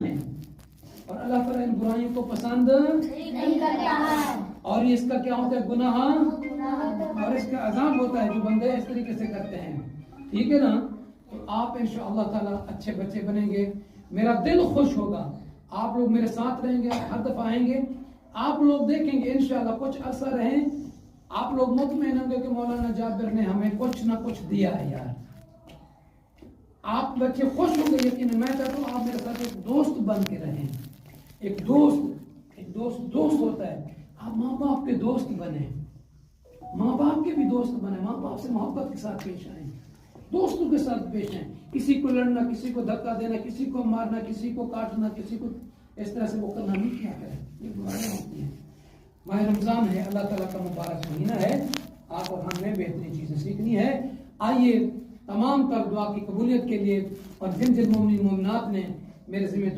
और अल्लाह ताला इन बुराइयों को पसंद नहीं करता है और इसका क्या होता है, गुनाह और इसका अजाब होता है जो बंदे इस तरीके से करते हैं। ठीक है ना। तो आप इंशाअल्लाह ताला अच्छे बच्चे बनेंगे, मेरा दिल खुश होगा। आप लोग मेरे साथ रहेंगे, हर दफा आएंगे, आप लोग देखेंगे इंशाअल्लाह कुछ अर्सा रहें, आप लोग मुतमईन होंगे कि मौलाना जाबिर ने हमें कुछ ना कुछ दिया है यार। आप बच्चे खुश होंगे यकीन। मैं चाहता हूँ आप मेरे साथ एक दोस्त बन के रहें। एक दोस्त होता है। आप माँ बाप के दोस्त बने, माँ बाप के भी दोस्त बने, माँ बाप से मोहब्बत के साथ पेश आए, दोस्तों के साथ पेश आए। किसी को लड़ना, किसी को धक्का देना, किसी को मारना, किसी को काटना, किसी को इस तरह से वो करना नहीं किया करें, ये बुराइयां होती हैं। माह रमजान है, अल्लाह ताला का मुबारक महीना है, आप और हमें बेहतरीन चीजें सीखनी है। आइए तमाम तर दुआ की कबूलियत के लिए और जिन जिन मोमिन मोमिनात ने मेरे जिम्मे